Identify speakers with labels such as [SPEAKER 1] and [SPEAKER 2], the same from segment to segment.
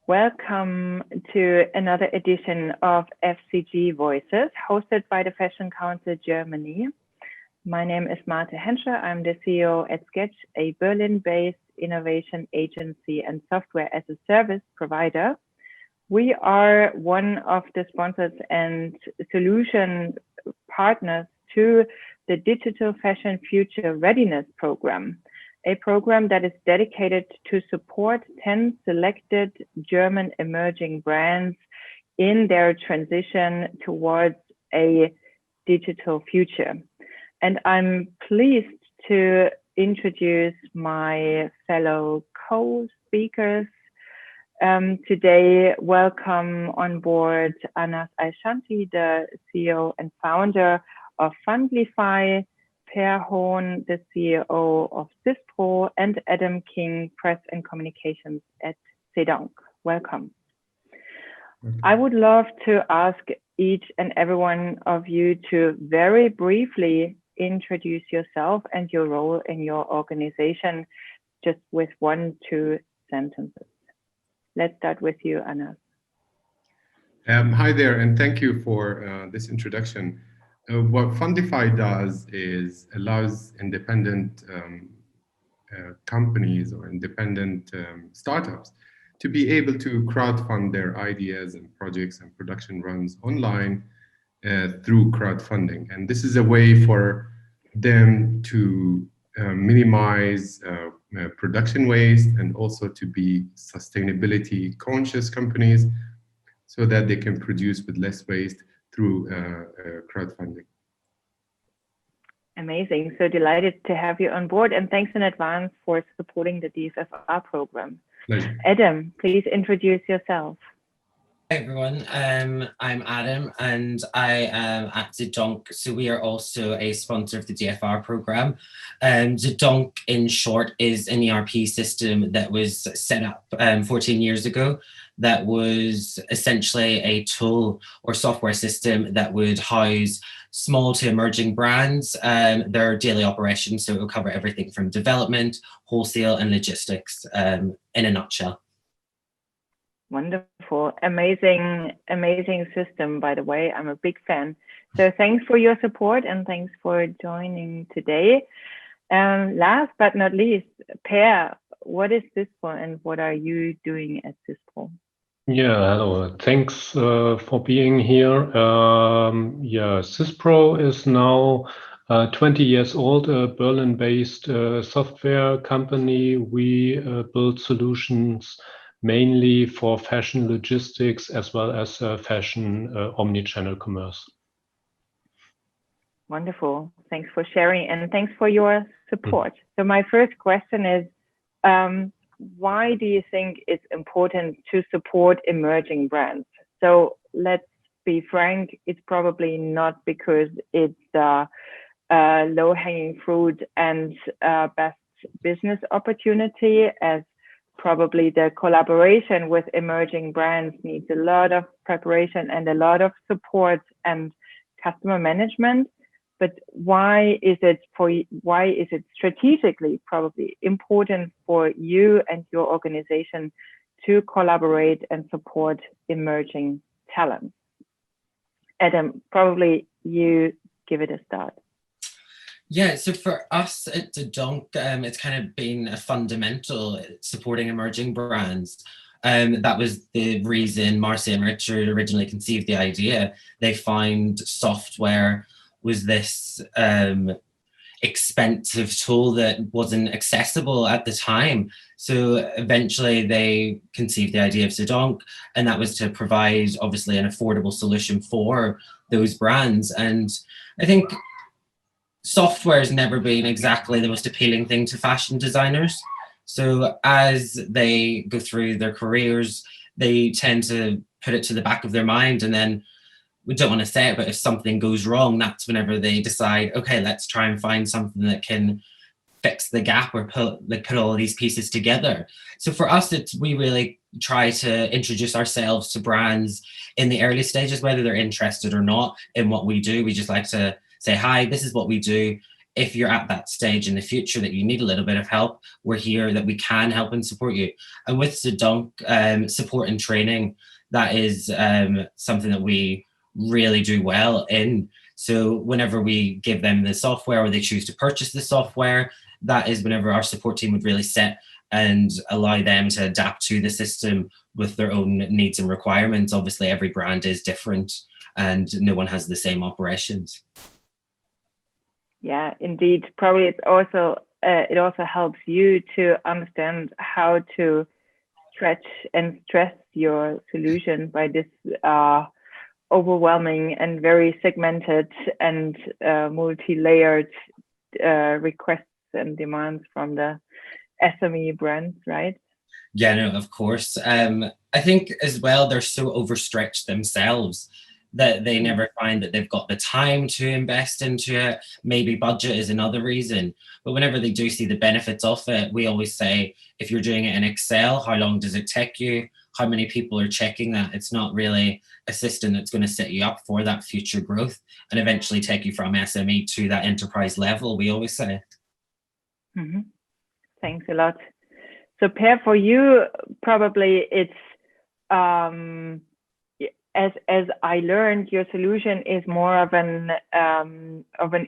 [SPEAKER 1] Welcome to another edition of FCG Voices, hosted by the Fashion Council Germany. My name is Marte Hentschel. I'm the CEO at Sketch, a Berlin-based innovation agency and software as a service provider. We are one of the sponsors and solution partners to the Digital Fashion Future Readiness Program, a program that is dedicated to support 10 selected German emerging brands in their transition towards a digital future. And I'm pleased to introduce my fellow co-speakers. Today, welcome on board Anas Alshanti, the CEO and founder of Fundlify, Hohn, the CEO of Sys-pro, and Adam King, Press and Communications at ZEDONK. Welcome. I would love to ask each and every one of you to very briefly introduce yourself and your role in your organization, just with 1-2 sentences. Let's start with you, Anas.
[SPEAKER 2] Hi there, and thank you for this introduction. What Fundlify does is allows independent companies or independent startups to be able to crowdfund their ideas and projects and production runs online through crowdfunding. And this is a way for them to minimize production waste and also to be sustainability conscious companies so that they can produce with less waste through crowdfunding.
[SPEAKER 1] Amazing. So delighted to have you on board, and thanks in advance for supporting the DFFR program.
[SPEAKER 2] Pleasure.
[SPEAKER 1] Adam, please introduce yourself.
[SPEAKER 3] Hi everyone, I'm Adam and I am at ZEDONK. So we are also a sponsor of the DFR program. ZEDONK in short is an ERP system that was set up 14 years ago that was essentially a tool or software system that would house small to emerging brands, their daily operations. So it will cover everything from development, wholesale and logistics in a nutshell.
[SPEAKER 1] Wonderful. Amazing system, by the way. I'm a big fan. So thanks for your support and thanks for joining today. Last but not least, Per, what is Sys-pro and what are you doing at Sys-pro?
[SPEAKER 4] Yeah, hello. Thanks for being here. Sys-pro is now 20 years old, a Berlin-based software company. We build solutions mainly for fashion logistics as well as fashion omni-channel commerce.
[SPEAKER 1] Wonderful. Thanks for sharing and thanks for your support. So my first question is, why do you think it's important to support emerging brands? So let's be frank, it's probably not because it's low-hanging fruit and best business opportunity, as probably the collaboration with emerging brands needs a lot of preparation and a lot of support and customer management. But why is it strategically probably important for you and your organization to collaborate and support emerging talent? Adam, probably you give it a start.
[SPEAKER 3] Yeah, so for us at ZEDONK, it's kind of been a fundamental supporting emerging brands. That was the reason Marcia and Richard originally conceived the idea. They found software was this expensive tool that wasn't accessible at the time. So eventually they conceived the idea of ZEDONK, and that was to provide obviously an affordable solution for those brands. And I think software has never been exactly the most appealing thing to fashion designers. So as they go through their careers, they tend to put it to the back of their mind, and then we don't want to say it, but if something goes wrong, that's whenever they decide, okay, let's try and find something that can fix the gap or put all of these pieces together. So for us, we really try to introduce ourselves to brands in the early stages, whether they're interested or not in what we do. We just like to say, hi, this is what we do. if you're at that stage in the future that you need a little bit of help, we're here, that we can help and support you. And with ZEDONK, support and training, that is something that we really do well in. So whenever we give them the software or they choose to purchase the software, that is whenever our support team would really sit and allow them to adapt to the system with their own needs and requirements. Obviously, every brand is different and no one has the same operations.
[SPEAKER 1] Yeah, indeed. Probably it's also it also helps you to understand how to stretch and stress your solution by this overwhelming and very segmented and multi-layered requests and demands from the SME brands, right?
[SPEAKER 3] Yeah, no, of course. I think as well, they're so overstretched themselves that they never find that they've got the time to invest into it. Maybe budget is another reason. But whenever they do see the benefits of it, we always say, if you're doing it in Excel, how long does it take you? How many people are checking that? It's not really a system that's going to set you up for that future growth and eventually take you from SME to that enterprise level, we always say.
[SPEAKER 1] Mm-hmm. Thanks a lot. So Per, for you, probably it's, as I learned, your solution is more of an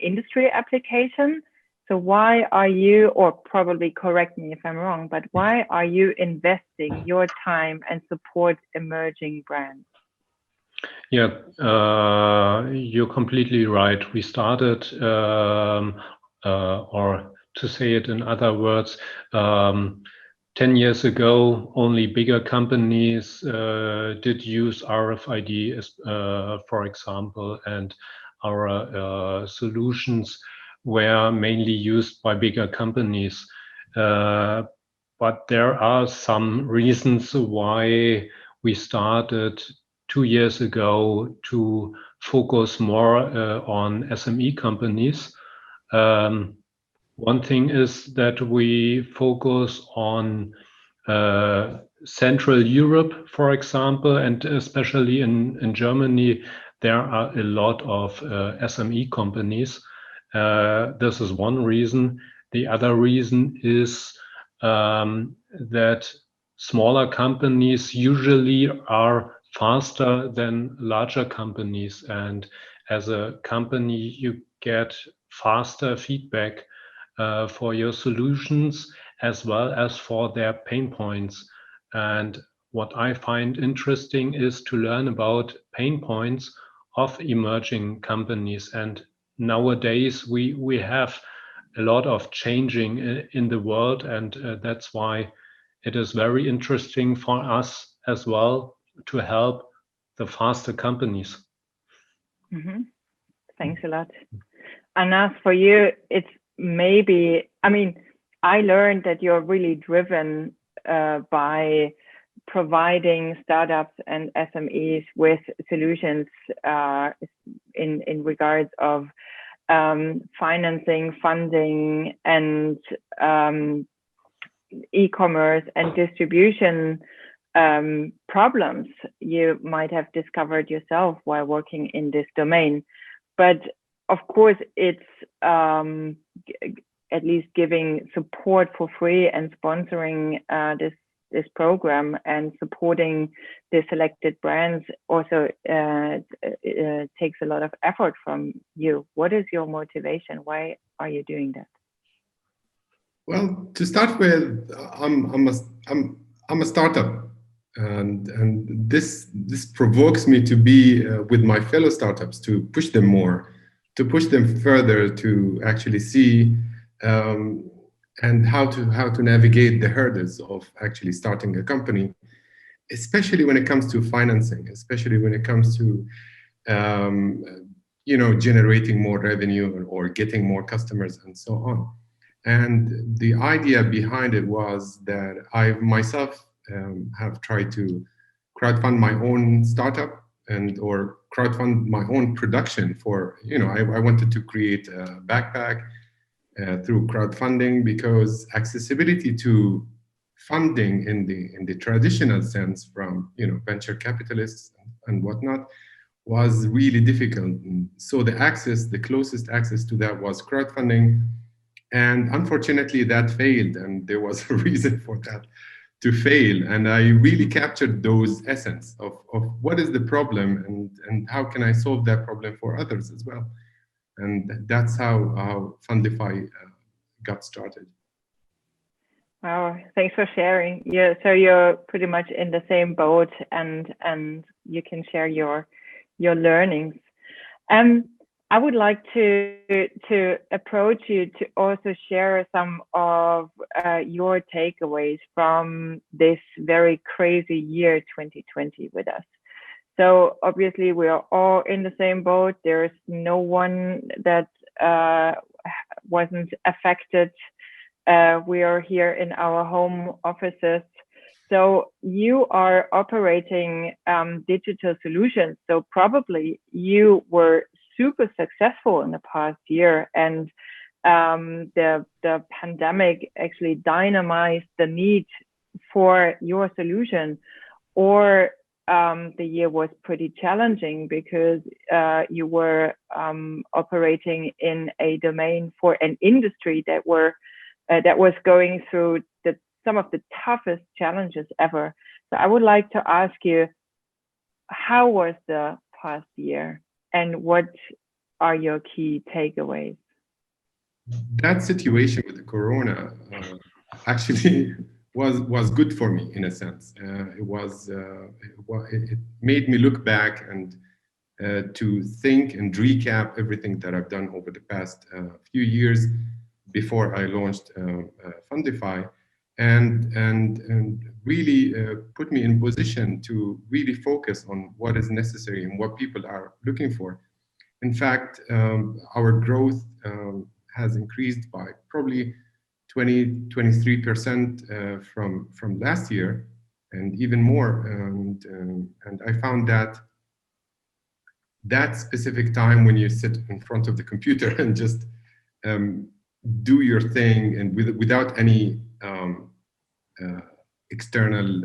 [SPEAKER 1] industry application. So why are you, or probably correct me if I'm wrong, but why are you investing your time and support emerging brands?
[SPEAKER 4] Yeah, you're completely right. We started, or to say it in other words, 10 years ago, only bigger companies did use RFID, for example, and our solutions were mainly used by bigger companies. But there are some reasons why we started 2 years ago to focus more on SME companies. One thing is that we focus on Central Europe, for example, and especially in Germany, there are a lot of SME companies. This is one reason. The other reason is that smaller companies usually are faster than larger companies. And as a company, you get faster feedback for your solutions as well as for their pain points. And what I find interesting is to learn about pain points of emerging companies. And nowadays we have a lot of changing in the world, and that's why it is very interesting for us as well to help the faster companies.
[SPEAKER 1] Mm-hmm. Thanks a lot. Anas, for you, it's maybe, I mean, I learned that you're really driven by providing startups and SMEs with solutions in regards of financing, funding, and e-commerce and distribution problems you might have discovered yourself while working in this domain. But of course, it's at least giving support for free and sponsoring this program and supporting the selected brands also takes a lot of effort from you. What is your motivation? Why are you doing that?
[SPEAKER 2] Well, to start with, I'm a startup, and this provokes me to be with my fellow startups, to push them more, to push them further, to actually see and how to navigate the hurdles of actually starting a company, especially when it comes to financing, especially when it comes to generating more revenue or getting more customers and so on. And the idea behind it was that I myself have tried to crowdfund my own startup or crowdfund my own production for, I wanted to create a backpack through crowdfunding, because accessibility to funding in the traditional sense from venture capitalists and whatnot was really difficult. And so the closest access to that was crowdfunding. And unfortunately that failed, and there was a reason for that to fail. And I really captured those essence of what is the problem and how can I solve that problem for others as well. And that's how Fundlify got started.
[SPEAKER 1] Wow, thanks for sharing. Yeah, so you're pretty much in the same boat, and you can share your learnings. I would like to approach you to also share some of your takeaways from this very crazy year 2020 with us. So obviously we are all in the same boat. There's no one that wasn't affected. We are here in our home offices. So you are operating digital solutions. So probably you were super successful in the past year, and the pandemic actually dynamized the need for your solution, or the year was pretty challenging because you were operating in a domain for an industry that was going through some of the toughest challenges ever. So I would like to ask you, how was the past year, and what are your key takeaways?
[SPEAKER 2] That situation with the Corona actually was good for me in a sense. It made me look back and to think and recap everything that I've done over the past few years before I launched Fundlify, and really put me in position to really focus on what is necessary and what people are looking for. In fact, our growth has increased by probably 23% from last year, and even more. And I found that specific time when you sit in front of the computer and just do your thing, and without any external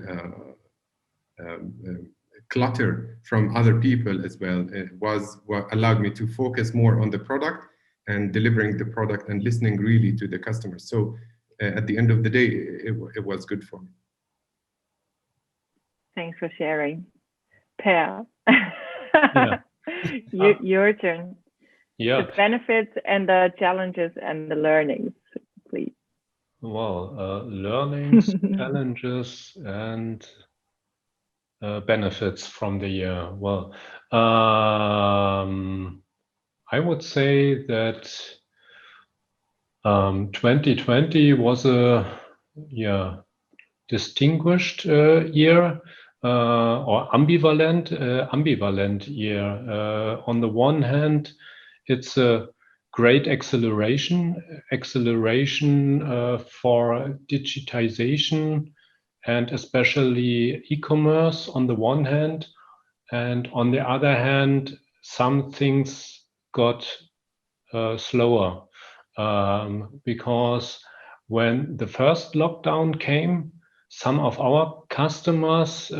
[SPEAKER 2] clutter from other people as well, it was what allowed me to focus more on the product and delivering the product and listening really to the customers. So at the end of the day, it was good for me.
[SPEAKER 1] Thanks for sharing. Per,
[SPEAKER 4] Yeah.
[SPEAKER 1] your turn.
[SPEAKER 4] Yeah.
[SPEAKER 1] The benefits and the challenges and the learnings, please.
[SPEAKER 4] Well, learnings, challenges, and benefits from the year. Well, I would say that 2020 was a distinguished year, or ambivalent year. On the one hand, it's a great acceleration for digitization, and especially e-commerce on the one hand, and on the other hand, some things got slower, because when the first lockdown came, some of our customers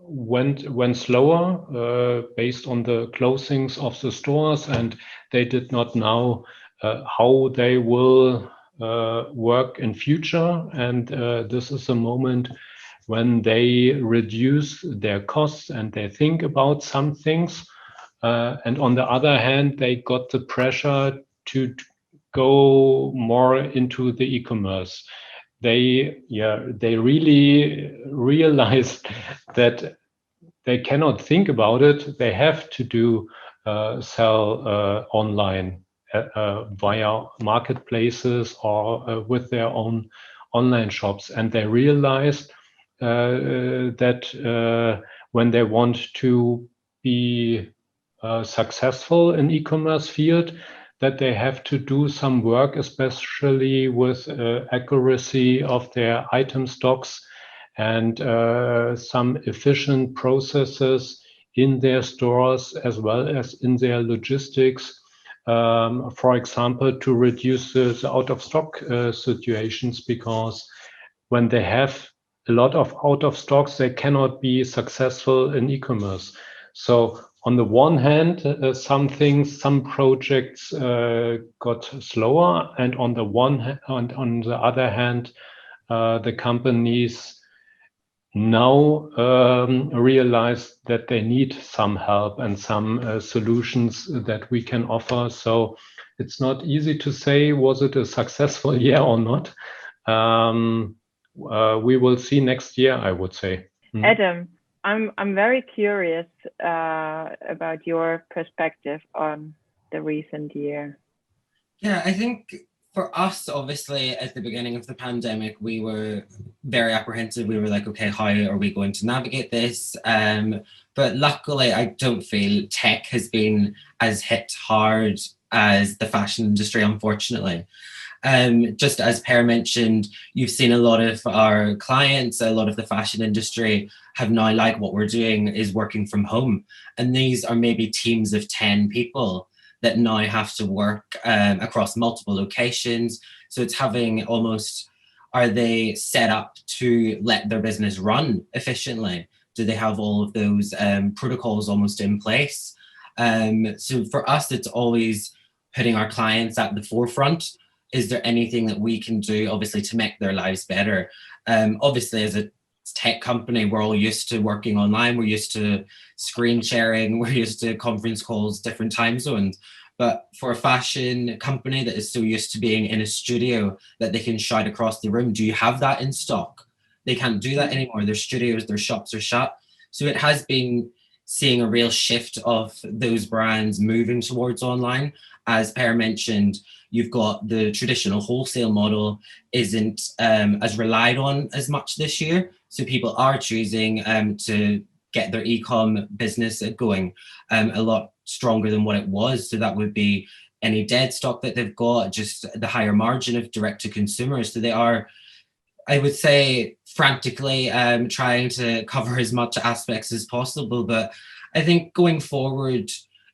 [SPEAKER 4] went slower based on the closings of the stores, and they did not know how they will work in future. And this is a moment when they reduce their costs and they think about some things. And on the other hand, they got the pressure to go more into the e-commerce. They really realized that they cannot think about it. They have to do sell online via marketplaces or with their own online shops. And they realized that when they want to be successful in e-commerce field, that they have to do some work, especially with accuracy of their item stocks and some efficient processes in their stores as well as in their logistics. For example, to reduce the out of stock situations, because when they have a lot of out of stocks, they cannot be successful in e-commerce. So on the one hand, some projects got slower, and on the other hand, the companies now realize that they need some help and some solutions that we can offer. So it's not easy to say, was it a successful year or not? We will see next year, I would say.
[SPEAKER 1] Adam, I'm very curious about your perspective on the recent year.
[SPEAKER 3] Yeah, I think for us, obviously, at the beginning of the pandemic, we were very apprehensive. We were like, okay, how are we going to navigate this? But luckily, I don't feel tech has been as hit hard as the fashion industry, unfortunately. Just as Per mentioned, you've seen a lot of our clients, a lot of the fashion industry have now, like what we're doing, is working from home. And these are maybe teams of 10 people that now have to work across multiple locations. So it's having almost, are they set up to let their business run efficiently? Do they have all of those protocols almost in place? So for us, it's always putting our clients at the forefront. Is there anything that we can do, obviously, to make their lives better? Obviously, as a tech company, we're all used to working online. We're used to screen sharing. We're used to conference calls, different time zones. But for a fashion company that is so used to being in a studio that they can shout across the room, do you have that in stock? They can't do that anymore. Their studios, their shops are shut. So it has been seeing a real shift of those brands moving towards online. As Per mentioned, you've got the traditional wholesale model isn't as relied on as much this year. So people are choosing to get their e-com business going a lot stronger than what it was. So that would be any dead stock that they've got, just the higher margin of direct to consumer. So they are, I would say, frantically trying to cover as much aspects as possible. But I think going forward,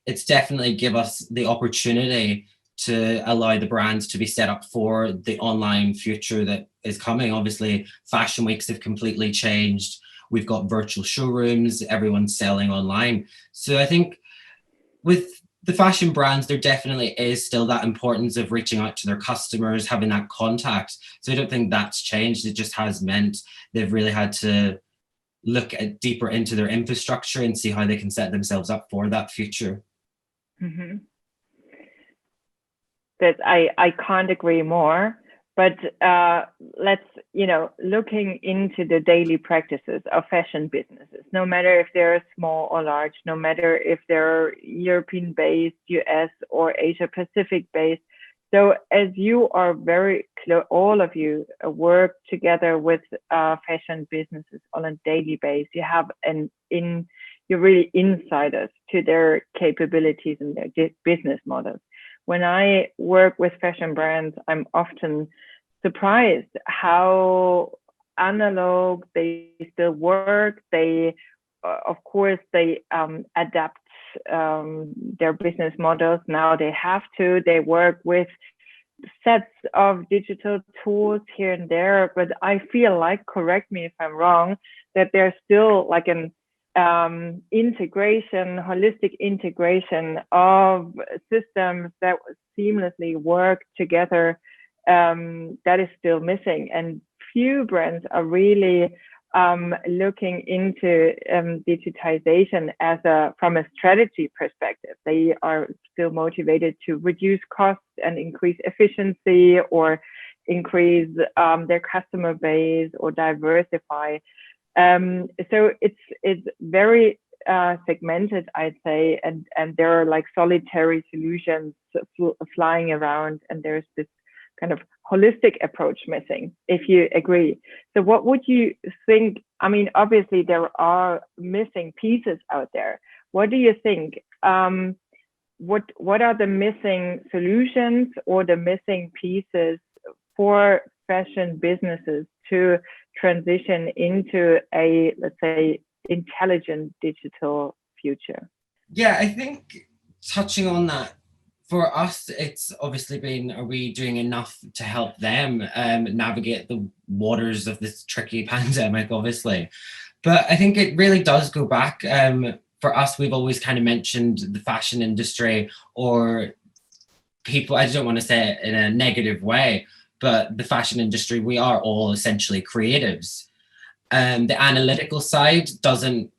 [SPEAKER 3] it's definitely give us the opportunity to allow the brands to be set up for the online future that is coming. Obviously, fashion weeks have completely changed. We've got virtual showrooms, everyone's selling online. So I think with the fashion brands, there definitely is still that importance of reaching out to their customers, having that contact. So I don't think that's changed. It just has meant they've really had to look at deeper into their infrastructure and see how they can set themselves up for that future.
[SPEAKER 1] Mm-hmm. That I can't agree more. But let's, looking into the daily practices of fashion businesses, no matter if they're small or large, no matter if they're European-based, US or Asia-Pacific-based. So as you are very clear, all of you work together with fashion businesses on a daily basis. You have you're really insiders to their capabilities and their business models. When I work with fashion brands, I'm often surprised how analog they still work. They, of course, they adapt their business models. Now they have to. They work with sets of digital tools here and there. But I feel like, correct me if I'm wrong, that there's still like an holistic integration of systems that seamlessly work together, that is still missing. And few brands are really looking into digitization from a strategy perspective. They are still motivated to reduce costs and increase efficiency, or increase their customer base, or diversify. So it's very segmented, I'd say, and there are like solitary solutions flying around, and there's this kind of holistic approach missing, if you agree. So what would you think? I mean, obviously there are missing pieces out there. What do you think? What are the missing solutions or the missing pieces for fashion businesses to transition into a, let's say, intelligent digital future?
[SPEAKER 3] Yeah, I think touching on that, for us, it's obviously been, are we doing enough to help them navigate the waters of this tricky pandemic, obviously? But I think it really does go back for us, we've always kind of mentioned the fashion industry, or people, I don't want to say it in a negative way, but the fashion industry, we are all essentially creatives. The analytical side doesn't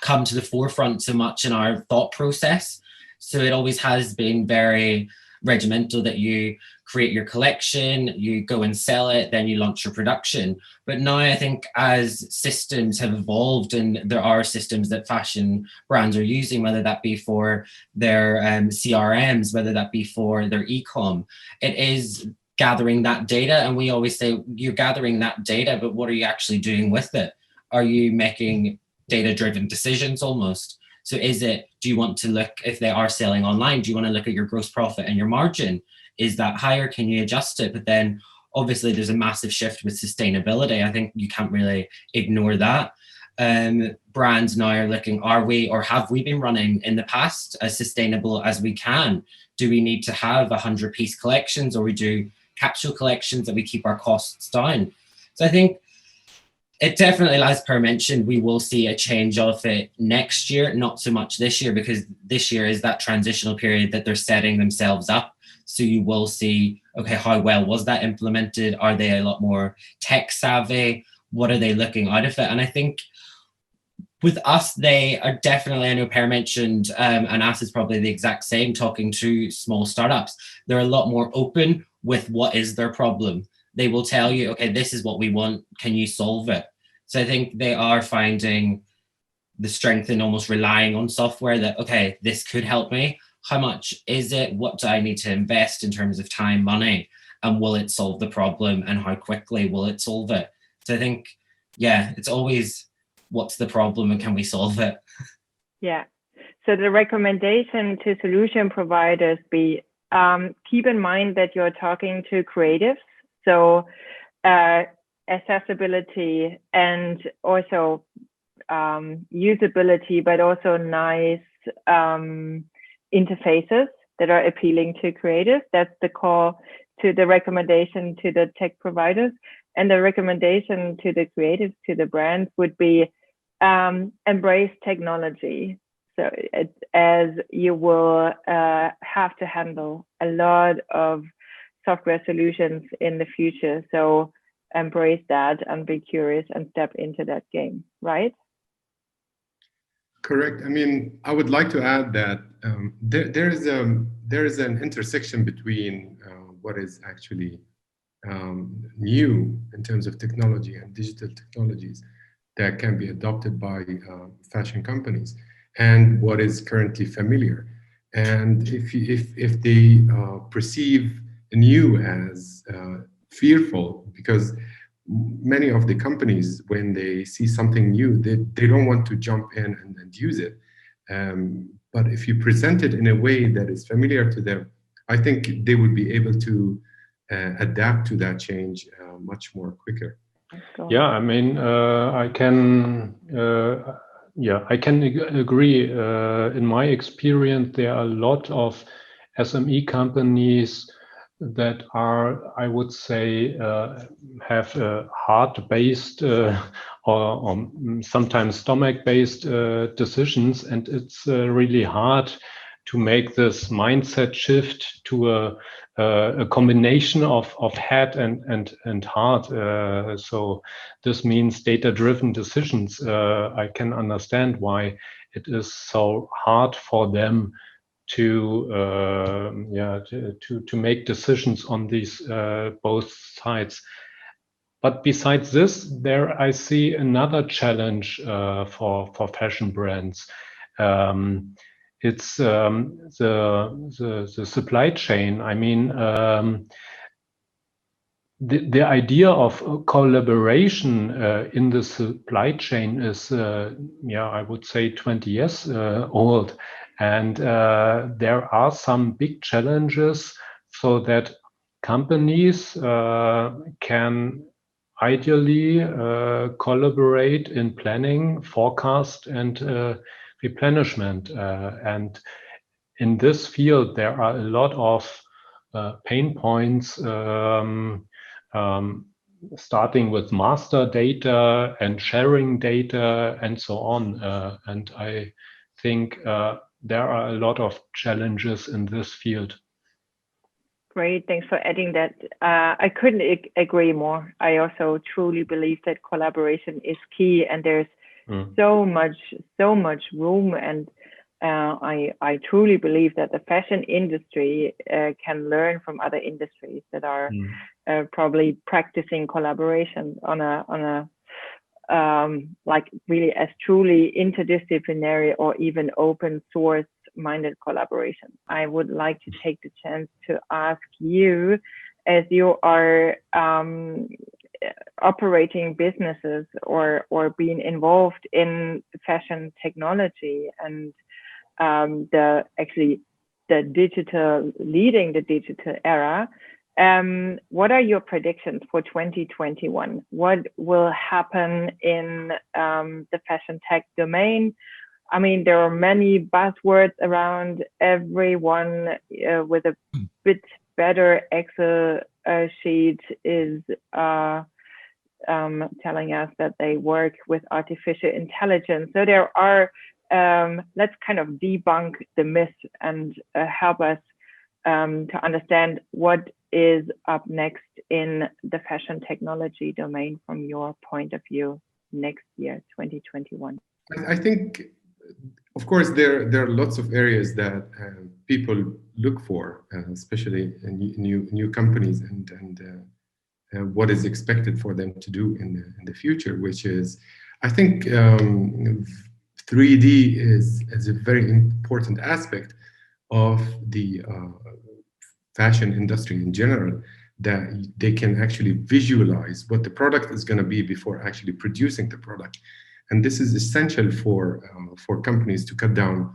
[SPEAKER 3] come to the forefront so much in our thought process. So it always has been very regimental that you create your collection, you go and sell it, then you launch your production. But now I think as systems have evolved, and there are systems that fashion brands are using, whether that be for their CRMs, whether that be for their e-com, it is gathering that data. And we always say, you're gathering that data, but what are you actually doing with it? Are you making data-driven decisions almost? So is it, do you want to look, if they are selling online, do you want to look at your gross profit and your margin? Is that higher? Can you adjust it? But then obviously there's a massive shift with sustainability. I think you can't really ignore that. Brands now are looking, are we, or have we been running in the past as sustainable as we can? Do we need to have 100-piece collections, or we do capsule collections that we keep our costs down? So I think it definitely, as Per mentioned, we will see a change of it next year, not so much this year, because this year is that transitional period that they're setting themselves up. So you will see, okay, how well was that implemented? Are they a lot more tech savvy? What are they looking out of it? And I think with us, they are definitely, I know Per mentioned, and Anas is probably the exact same, talking to small startups. They're a lot more open with what is their problem. They will tell you, okay, this is what we want. Can you solve it? So I think they are finding the strength in almost relying on software that, okay, this could help me. How much is it? What do I need to invest in terms of time, money? And will it solve the problem? And how quickly will it solve it? So I think, yeah, it's always, what's the problem and can we solve it?
[SPEAKER 1] Yeah. So the recommendation to solution providers be, keep in mind that you're talking to creatives. So accessibility and also usability, but also nice interfaces that are appealing to creatives. That's the call to the recommendation to the tech providers. And the recommendation to the creatives, to the brands, would be embrace technology. So as you will have to handle a lot of software solutions in the future. So embrace that and be curious and step into that game, right?
[SPEAKER 2] Correct. I mean, I would like to add that there is an intersection between what is actually new in terms of technology and digital technologies that can be adopted by fashion companies, and what is currently familiar. And if they perceive new as fearful, because many of the companies, when they see something new, they don't want to jump in and use it. But if you present it in a way that is familiar to them, I think they would be able to adapt to that change much more quicker.
[SPEAKER 4] Yeah, I mean, I can agree. In my experience, there are a lot of SME companies that are, I would say, have heart-based or sometimes stomach-based decisions, and it's really hard to make this mindset shift to a combination of head and heart. So this means data-driven decisions. I can understand why it is so hard for them to make decisions on these both sides. But besides this, there I see another challenge for fashion brands. It's the supply chain. I mean, the idea of collaboration in the supply chain is, I would say 20 years old. And there are some big challenges so that companies can ideally collaborate in planning, forecast, and replenishment. And in this field, there are a lot of pain points, starting with master data and sharing data and so on. And I think there are a lot of challenges in this field.
[SPEAKER 1] Great, thanks for adding that. I couldn't agree more. I also truly believe that collaboration is key, and there's so much room. And I truly believe that the fashion industry can learn from other industries that are probably practicing collaboration on a like really as truly interdisciplinary or even open source minded collaboration. I would like to take the chance to ask you, as you are operating businesses or being involved in fashion technology and leading the digital era, what are your predictions for 2021? What will happen in the fashion tech domain? I mean, there are many buzzwords around. Everyone with a bit better Excel sheet is telling us that they work with artificial intelligence. So there are, let's kind of debunk the myth and help us to understand what is up next in the fashion technology domain from your point of view next year, 2021.
[SPEAKER 2] I think, of course, there are lots of areas that people look for, especially in new companies, and what is expected for them to do in the future, which is, I think 3D is a very important aspect of the fashion industry in general, that they can actually visualize what the product is going to be before actually producing the product. And this is essential for companies to cut down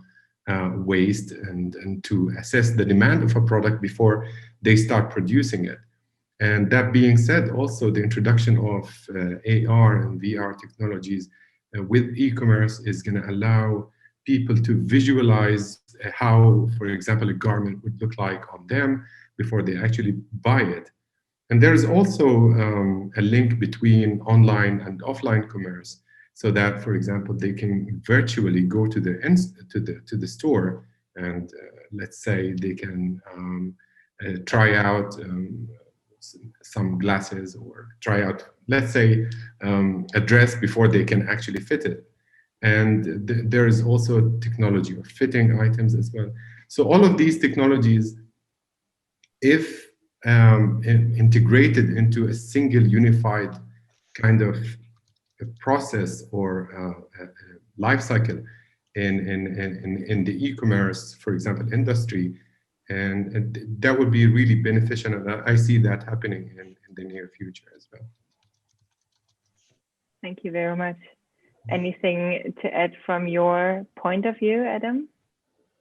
[SPEAKER 2] waste and to assess the demand of a product before they start producing it. And that being said, also the introduction of AR and VR technologies with e-commerce is going to allow people to visualize how, for example, a garment would look like on them before they actually buy it. And there's also a link between online and offline commerce, so that, for example, they can virtually go to the store, and let's say they can try out some glasses, or try out, let's say, a dress before they can actually fit it. And there is also technology of fitting items as well. So all of these technologies, if integrated into a single unified kind of a process or a life cycle in the e-commerce, for example, industry, and that would be really beneficial, and I see that happening in the near future as well.
[SPEAKER 1] Thank you very much. Anything to add from your point of view, Adam?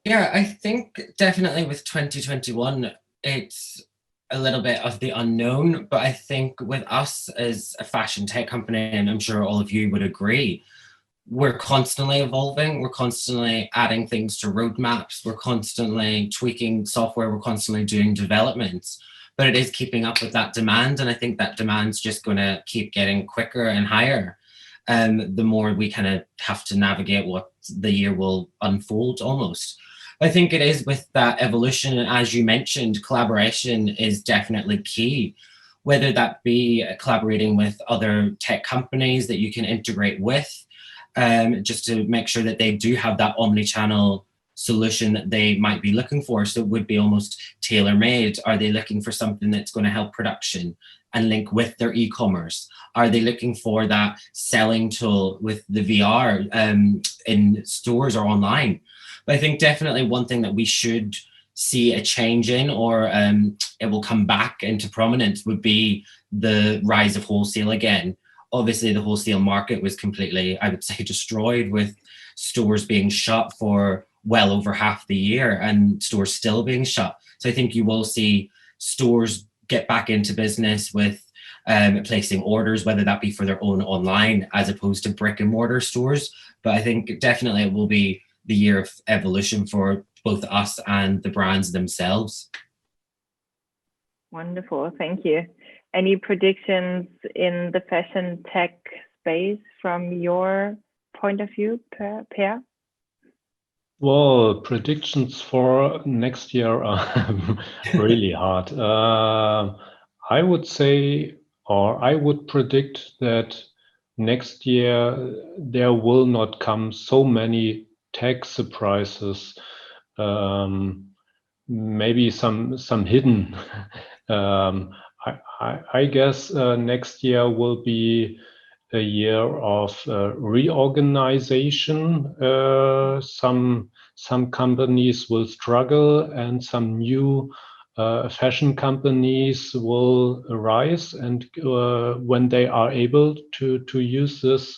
[SPEAKER 3] Yeah, I think definitely with 2021, it's a little bit of the unknown, but I think with us as a fashion tech company, and I'm sure all of you would agree, we're constantly evolving, we're constantly adding things to roadmaps, we're constantly tweaking software, we're constantly doing developments, but it is keeping up with that demand, and I think that demand's just going to keep getting quicker and higher. The more we kind of have to navigate what the year will unfold almost. I think it is with that evolution, and as you mentioned, collaboration is definitely key, whether that be collaborating with other tech companies that you can integrate with, just to make sure that they do have that omni-channel solution that they might be looking for. So it would be almost tailor-made. Are they looking for something that's going to help production and link with their e-commerce? Are they looking for that selling tool with the VR in stores or online? But I think definitely one thing that we should see a change in, or it will come back into prominence, would be the rise of wholesale again. Obviously, the wholesale market was completely, I would say, destroyed, with stores being shut for well over half the year and stores still being shut. So I think you will see stores get back into business with placing orders, whether that be for their own online as opposed to brick and mortar stores. But I think definitely it will be the year of evolution for both us and the brands themselves.
[SPEAKER 1] Wonderful, thank you. Any predictions in the fashion tech space from your point of view, Per?
[SPEAKER 4] Well, predictions for next year are really hard. I would say, or I would predict that next year there will not come so many tech surprises. Maybe some hidden. I guess next year will be a year of reorganization. Some companies will struggle, and some new fashion companies will arise. And when they are able to use this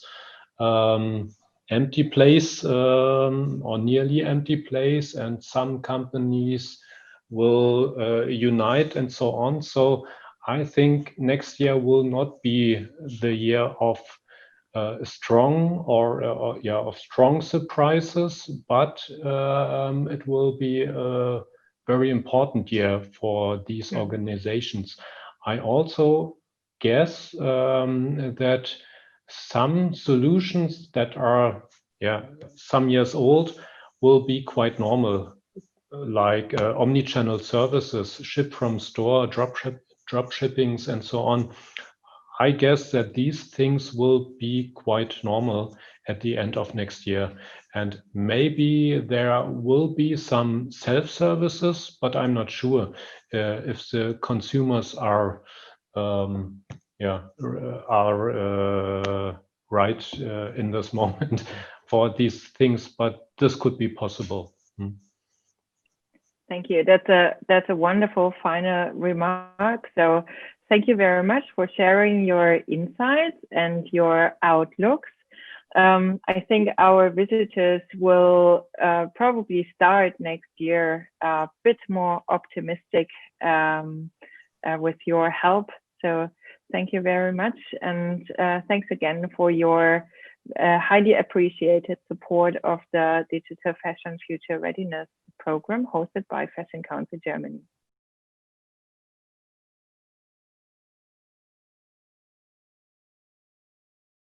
[SPEAKER 4] empty place or nearly empty place, and some companies will unite and so on. So I think next year will not be the year of strong of strong surprises, but it will be a very important year for these organizations. I also guess that some solutions that are some years old will be quite normal, like omni-channel services, ship from store, drop shippings, and so on. I guess that these things will be quite normal at the end of next year. And maybe there will be some self-services, but I'm not sure if the consumers are right in this moment for these things, but this could be possible.
[SPEAKER 1] Thank you. That's a wonderful final remark. So thank you very much for sharing your insights and your outlooks. I think our visitors will probably start next year a bit more optimistic with your help. So thank you very much. And thanks again for your highly appreciated support of the Digital Fashion Future Readiness Program hosted by Fashion Council Germany.